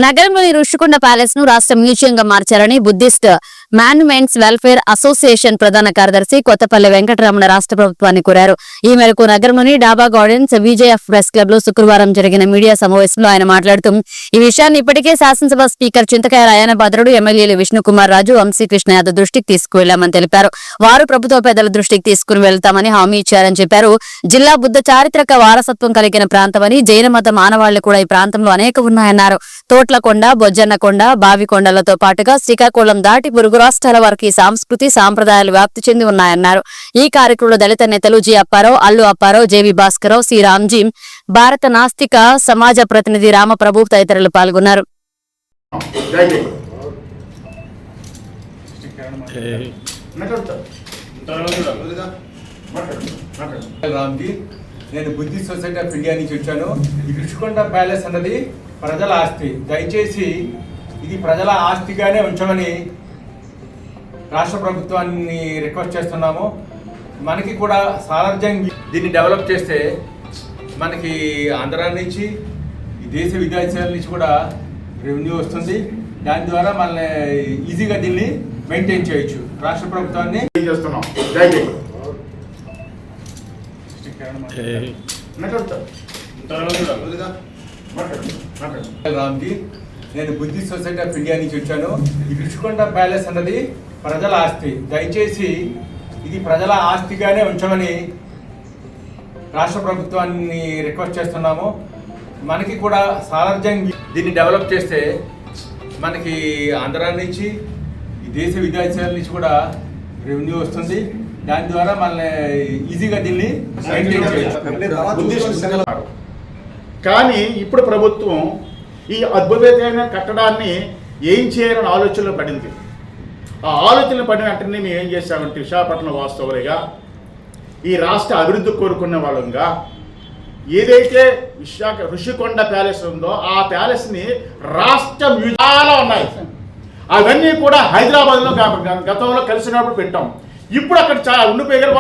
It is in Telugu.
నగరంలోని ఋషికొండ ప్యాలెస్ ను రాష్ట్ర మ్యూజియంగా మార్చారని బుద్ధిస్ట్ మాన్యుమెంట్స్ వెల్ఫేర్ అసోసియేషన్ ప్రధాన కార్యదర్శి కొత్తపల్లి వెంకటరమణ రాష్ట్ర ప్రభుత్వాన్ని కోరారు. ఈ మేరకు నగరంలోని డాబా గార్డెన్స్ విజేఎఫ్ ప్రెస్ క్లబ్ లో శుక్రవారం జరిగిన మీడియా సమావేశంలో ఆయన మాట్లాడుతూ ఈ విషయాన్ని ఇప్పటికే శాసనసభ స్పీకర్ చింతకాయ రాయన భద్రుడు ఎమ్మెల్యేలు విష్ణుకుమార్ రాజు, వంశీకృష్ణ యాదవ్ దృష్టికి తీసుకువెళ్లామని తెలిపారు. వారు ప్రభుత్వ పెద్దల దృష్టికి తీసుకుని వెళ్తామని హామీ ఇచ్చారని చెప్పారు. జిల్లా బుద్ధ చారిత్రక వారసత్వం కలిగిన ప్రాంతమని, జైన మత మానవాళ్లు కూడా ఈ ప్రాంతంలో అనేక ఉన్నాయన్నారు. తోట్లకొండ, బొజ్జన్నకొండ, బావికొండలతో పాటుగా శ్రీకాకుళం దాటి పొరుగు రాష్ట్రాల వరకు ఈ సంస్కృతి సాంప్రదాయాలు వ్యాప్తి చెంది ఉన్నాయన్నారు. ఈ కార్యక్రమంలో దళిత నేతలు G Apparao, Allu Apparao, JV Bhaskararao, C Ramji, Bharata Nastika సమాజ ప్రతినిధి రామప్రభు తదితరులు పాల్గొన్నారు. నేను బుద్ధిస్ట్ సొసైటీ ఆఫ్ ఇండియా నుంచి వచ్చాను. ఈ ఋషికొండ ప్యాలెస్ అన్నది ప్రజల ఆస్తి. దయచేసి ఇది ప్రజల ఆస్తిగానే ఉంచమని రాష్ట్ర ప్రభుత్వాన్ని రిక్వెస్ట్ చేస్తున్నాము. మనకి కూడా సామర్థ్యం దీన్ని డెవలప్ చేస్తే మనకి ఆంధ్ర నుంచి, ఈ దేశ విదేశాల నుంచి కూడా రెవెన్యూ వస్తుంది. దాని ద్వారా మనల్ని ఈజీగా దీన్ని మెయింటైన్ చేయొచ్చు. రాష్ట్ర ప్రభుత్వాన్ని చేస్తున్నాం. రామ్జీ, నేను బుద్ధిస్ట్ సొసైటీ ఆఫ్ ఇండియా నుంచి వచ్చాను. ఈ ఋషికొండ ప్యాలెస్ అన్నది ప్రజల ఆస్తి. దయచేసి ఇది ప్రజల ఆస్తిగానే ఉంచమని రాష్ట్ర ప్రభుత్వాన్ని రిక్వెస్ట్ చేస్తున్నాము. మనకి కూడా సామర్థ్యం దీన్ని డెవలప్ చేస్తే మనకి ఆంధ్ర నుంచి, ఈ దేశ విదేశాల నుంచి కూడా రెవెన్యూ వస్తుంది. దాని ద్వారా మనల్ని ఈజీగా దీన్ని మెయింటైన్ చేయొచ్చు. కానీ ఇప్పుడు ప్రభుత్వం ఈ అద్భుతమైన కట్టడాన్ని ఏం చేయాలని ఆలోచనలో పడింది. ఆ ఆలోచనలు పడిన వెంటనే మేము ఏం చేశామంటే విశాఖపట్నం వాస్తవులుగా, ఈ రాష్ట్ర అభివృద్ధి కోరుకునే వాళ్ళంగా, ఏదైతే ఋషికొండ ప్యాలెస్ ఉందో ఆ ప్యాలెస్ని రాష్ట్ర చాలా ఉన్నాయి. అవన్నీ కూడా హైదరాబాద్లో గతంలో కలిసినప్పుడు పెట్టాం. ఇప్పుడు అక్కడ చాలా ఉండిపోయారు.